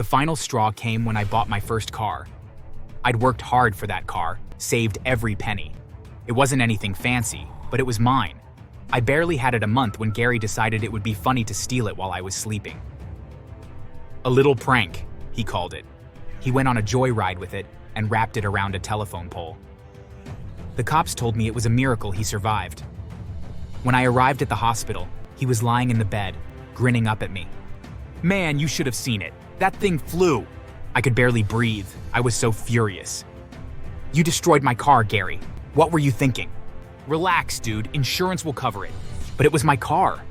The final straw came when I bought my first car. I'd worked hard for that car, saved every penny. It wasn't anything fancy, but it was mine. I barely had it a month when Gary decided it would be funny to steal it while I was sleeping. A little prank, he called it. He went on a joyride with it and wrapped it around a telephone pole. The cops told me it was a miracle he survived. When I arrived at the hospital, he was lying in the bed, grinning up at me. Man, you should have seen it. That thing flew. I could barely breathe. I was so furious. You destroyed my car, Gary. What were you thinking? Relax, dude. Insurance will cover it. But it was my car.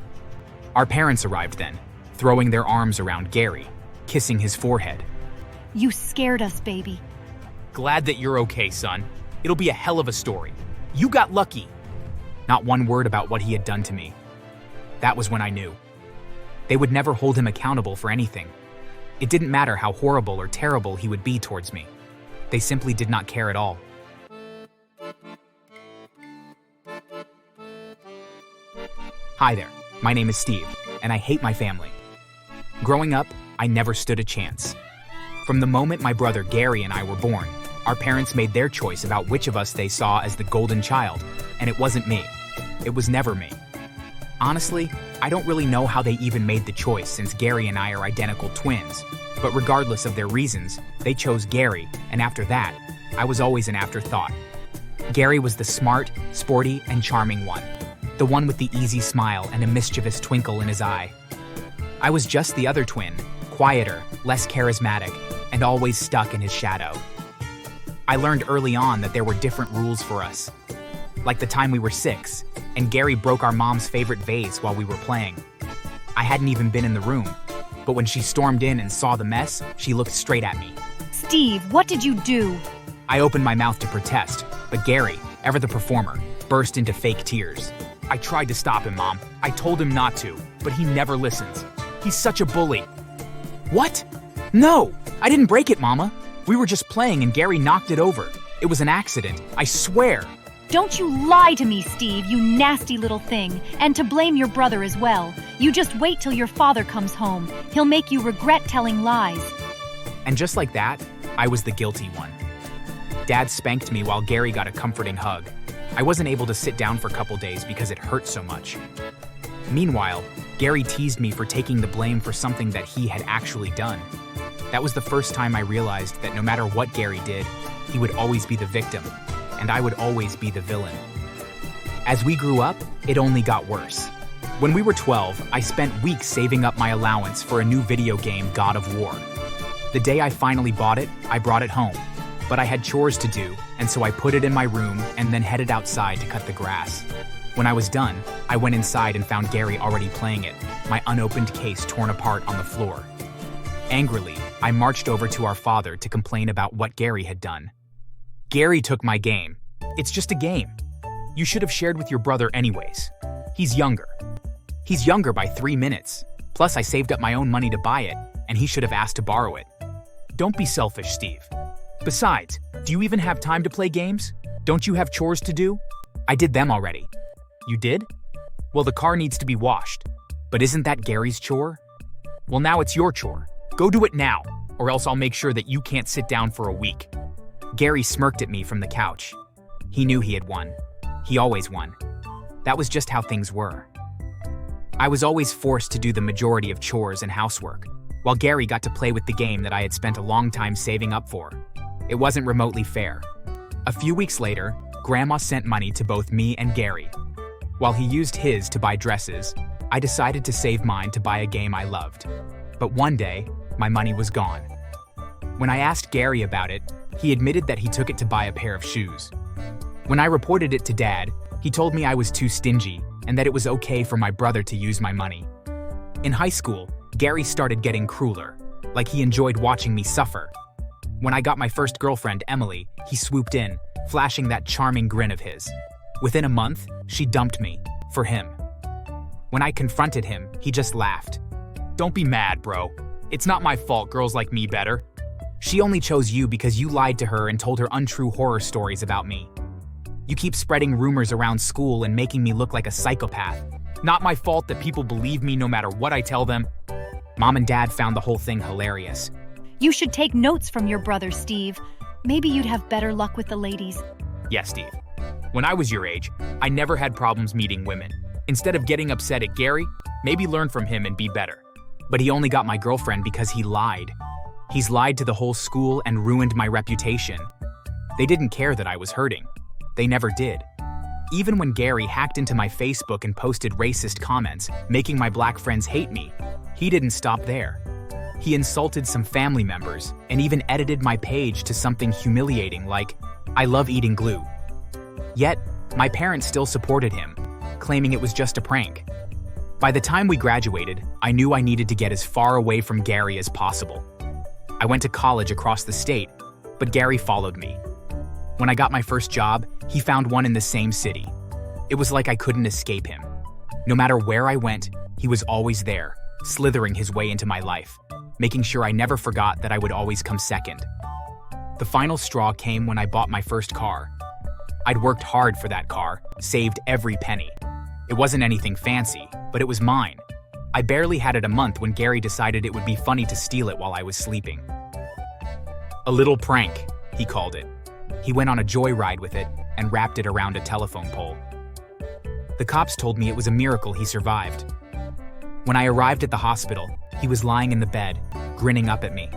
Our parents arrived then, throwing their arms around Gary, kissing his forehead. You scared us, baby. Glad that you're okay, son. It'll be a hell of a story. You got lucky. Not one word about what he had done to me. That was when I knew. They would never hold him accountable for anything. It didn't matter how horrible or terrible he would be towards me. They simply did not care at all. Hi there, my name is Steve, and I hate my family. Growing up, I never stood a chance. From the moment my brother Gary and I were born, our parents made their choice about which of us they saw as the golden child, and it wasn't me. It was never me. Honestly, I don't really know how they even made the choice since Gary and I are identical twins, but regardless of their reasons, they chose Gary, and after that, I was always an afterthought. Gary was the smart, sporty, and charming one, the one with the easy smile and a mischievous twinkle in his eye. I was just the other twin, quieter, less charismatic, and always stuck in his shadow. I learned early on that there were different rules for us. Like the time we were 6, and Gary broke our mom's favorite vase while we were playing. I hadn't even been in the room, but when she stormed in and saw the mess, she looked straight at me. Steve, what did you do? I opened my mouth to protest, but Gary, ever the performer, burst into fake tears. I tried to stop him, Mom. I told him not to, but he never listens. He's such a bully. What? No, I didn't break it, Mama. We were just playing and Gary knocked it over. It was an accident, I swear. Don't you lie to me, Steve, you nasty little thing, and to blame your brother as well. You just wait till your father comes home. He'll make you regret telling lies. And just like that, I was the guilty one. Dad spanked me while Gary got a comforting hug. I wasn't able to sit down for a couple days because it hurt so much. Meanwhile, Gary teased me for taking the blame for something that he had actually done. That was the first time I realized that no matter what Gary did, he would always be the victim, and I would always be the villain. As we grew up, it only got worse. When we were 12, I spent weeks saving up my allowance for a new video game, God of War. The day I finally bought it, I brought it home, but I had chores to do, and so I put it in my room and then headed outside to cut the grass. When I was done, I went inside and found Gary already playing it, my unopened case torn apart on the floor. Angrily, I marched over to our father to complain about what Gary had done. Gary took my game. It's just a game. You should have shared with your brother anyways. He's younger. He's younger by 3 minutes. Plus, I saved up my own money to buy it, and he should have asked to borrow it. Don't be selfish, Steve. Besides, do you even have time to play games? Don't you have chores to do? I did them already. You did? Well, the car needs to be washed. But isn't that Gary's chore? Well, now it's your chore. Go do it now, or else I'll make sure that you can't sit down for a week. Gary smirked at me from the couch. He knew he had won. He always won. That was just how things were. I was always forced to do the majority of chores and housework, while Gary got to play with the game that I had spent a long time saving up for. It wasn't remotely fair. A few weeks later, Grandma sent money to both me and Gary. While he used his to buy dresses, I decided to save mine to buy a game I loved. But one day, my money was gone. When I asked Gary about it, he admitted that he took it to buy a pair of shoes. When I reported it to Dad, he told me I was too stingy and that it was okay for my brother to use my money. In high school, Gary started getting crueler, like he enjoyed watching me suffer. When I got my first girlfriend, Emily, he swooped in, flashing that charming grin of his. Within a month, she dumped me, for him. When I confronted him, he just laughed. Don't be mad, bro. It's not my fault girls like me better. She only chose you because you lied to her and told her untrue horror stories about me. You keep spreading rumors around school and making me look like a psychopath. Not my fault that people believe me no matter what I tell them. Mom and Dad found the whole thing hilarious. You should take notes from your brother, Steve. Maybe you'd have better luck with the ladies. Yes, Steve. When I was your age, I never had problems meeting women. Instead of getting upset at Gary, maybe learn from him and be better. But he only got my girlfriend because he lied. He's lied to the whole school and ruined my reputation. They didn't care that I was hurting. They never did. Even when Gary hacked into my Facebook and posted racist comments, making my black friends hate me, he didn't stop there. He insulted some family members and even edited my page to something humiliating like, "I love eating glue." Yet, my parents still supported him, claiming it was just a prank. By the time we graduated, I knew I needed to get as far away from Gary as possible. I went to college across the state, but Gary followed me. When I got my first job, he found one in the same city. It was like I couldn't escape him. No matter where I went, he was always there, slithering his way into my life, making sure I never forgot that I would always come second. The final straw came when I bought my first car. I'd worked hard for that car, saved every penny. It wasn't anything fancy, but it was mine. I barely had it a month when Gary decided it would be funny to steal it while I was sleeping. A little prank, he called it. He went on a joyride with it and wrapped it around a telephone pole. The cops told me it was a miracle he survived. When I arrived at the hospital, he was lying in the bed, grinning up at me.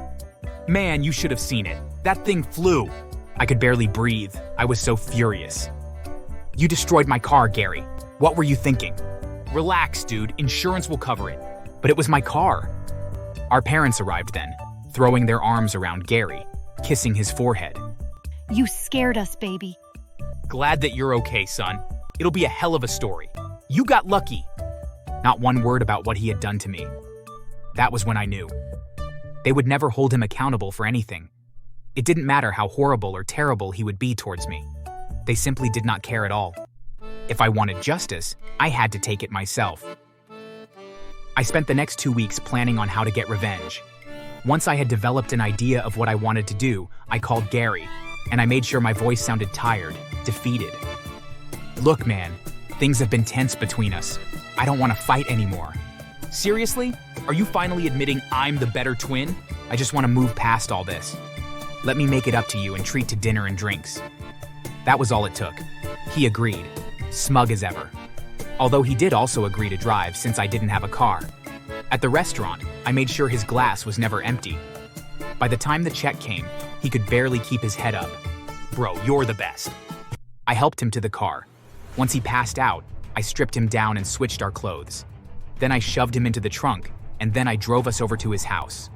"Man, you should have seen it. That thing flew." I could barely breathe. I was so furious. "You destroyed my car, Gary. What were you thinking?" "Relax, dude. Insurance will cover it." But it was my car. Our parents arrived then, throwing their arms around Gary, kissing his forehead. You scared us, baby. "Glad that you're okay, son. It'll be a hell of a story. You got lucky." Not one word about what he had done to me. That was when I knew. They would never hold him accountable for anything. It didn't matter how horrible or terrible he would be towards me. They simply did not care at all. If I wanted justice, I had to take it myself. I spent the next 2 weeks planning on how to get revenge. Once I had developed an idea of what I wanted to do, I called Gary, and I made sure my voice sounded tired, defeated. "Look, man, things have been tense between us. I don't want to fight anymore." "Seriously? Are you finally admitting I'm the better twin? I just want to move past all this. Let me make it up to you and treat to dinner and drinks." That was all it took. He agreed, smug as ever. Although he did also agree to drive since I didn't have a car. At the restaurant, I made sure his glass was never empty. By the time the check came, he could barely keep his head up. "Bro, you're the best." I helped him to the car. Once he passed out, I stripped him down and switched our clothes. Then I shoved him into the trunk, and then I drove us over to his house.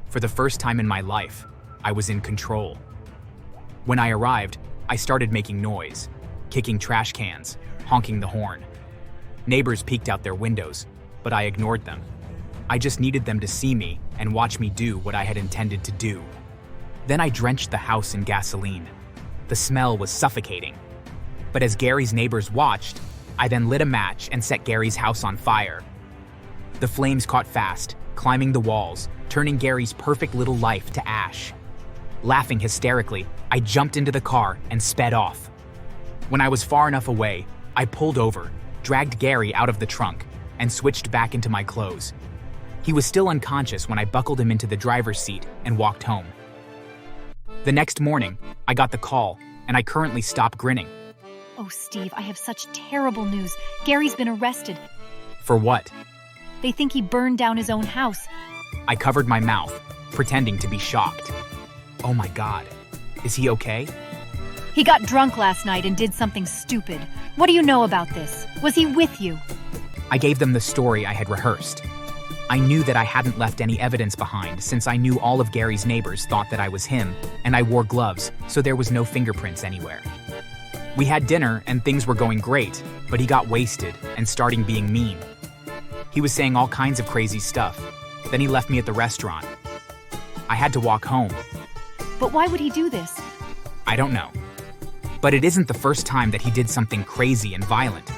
For the first time in my life, I was in control. When I arrived, I started making noise, kicking trash cans, honking the horn. Neighbors peeked out their windows, but I ignored them. I just needed them to see me and watch me do what I had intended to do. Then I drenched the house in gasoline. The smell was suffocating. But as Gary's neighbors watched, I then lit a match and set Gary's house on fire. The flames caught fast, climbing the walls, turning Gary's perfect little life to ash. Laughing hysterically, I jumped into the car and sped off. When I was far enough away, I pulled over, dragged Gary out of the trunk, and switched back into my clothes. He was still unconscious when I buckled him into the driver's seat and walked home. The next morning, I got the call, and I currently stopped grinning. Oh, Steve, I have such terrible news. Gary's been arrested. For what? They think he burned down his own house. I covered my mouth, pretending to be shocked. Oh my God. Is he okay? He got drunk last night and did something stupid. What do you know about this? Was he with you? I gave them the story I had rehearsed. I knew that I hadn't left any evidence behind since I knew all of Gary's neighbors thought that I was him, and I wore gloves, so there was no fingerprints anywhere. We had dinner and things were going great, but he got wasted and starting being mean. He was saying all kinds of crazy stuff. Then he left me at the restaurant. I had to walk home. But why would he do this? I don't know. But it isn't the first time that he did something crazy and violent.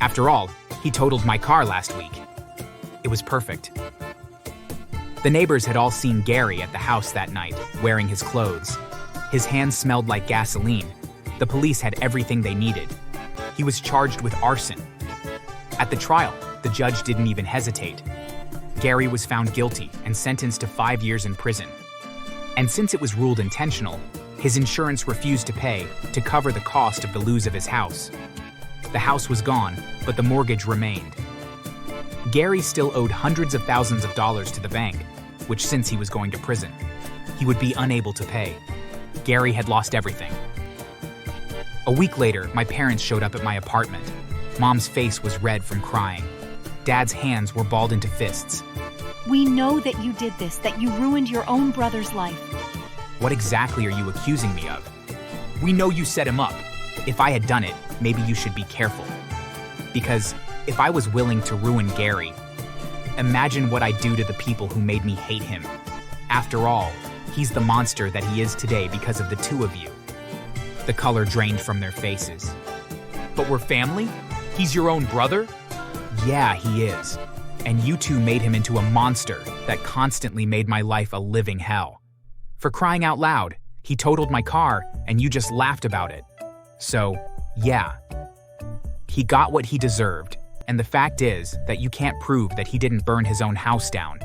After all, he totaled my car last week. It was perfect. The neighbors had all seen Gary at the house that night, wearing his clothes. His hands smelled like gasoline. The police had everything they needed. He was charged with arson. At the trial, the judge didn't even hesitate. Gary was found guilty and sentenced to 5 years in prison. And since it was ruled intentional, his insurance refused to pay to cover the cost of the lose of his house. The house was gone, but the mortgage remained. Gary still owed hundreds of thousands of dollars to the bank, which since he was going to prison, he would be unable to pay. Gary had lost everything. A week later, my parents showed up at my apartment. Mom's face was red from crying. Dad's hands were balled into fists. We know that you did this, that you ruined your own brother's life. What exactly are you accusing me of? We know you set him up. If I had done it, maybe you should be careful. Because if I was willing to ruin Gary, imagine what I'd do to the people who made me hate him. After all, he's the monster that he is today because of the two of you. The color drained from their faces. But we're family? He's your own brother? Yeah, he is. And you two made him into a monster that constantly made my life a living hell. For crying out loud, he totaled my car and you just laughed about it. So, yeah. He got what he deserved, and the fact is that you can't prove that he didn't burn his own house down.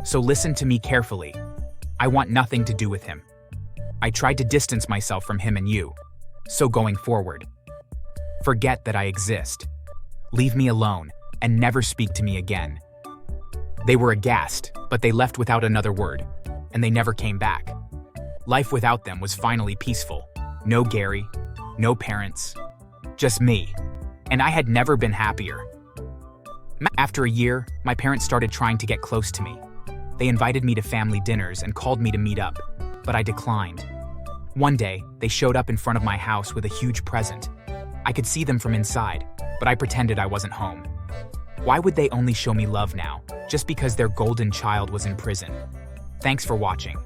So listen to me carefully. I want nothing to do with him. I tried to distance myself from him and you. So going forward, forget that I exist. Leave me alone and never speak to me again. They were aghast, but they left without another word, and they never came back. Life without them was finally peaceful. No Gary, no parents, just me. And I had never been happier. After a year, my parents started trying to get close to me. They invited me to family dinners and called me to meet up, but I declined. One day, they showed up in front of my house with a huge present. I could see them from inside, but I pretended I wasn't home. Why would they only show me love now, just because their golden child was in prison? Thanks for watching.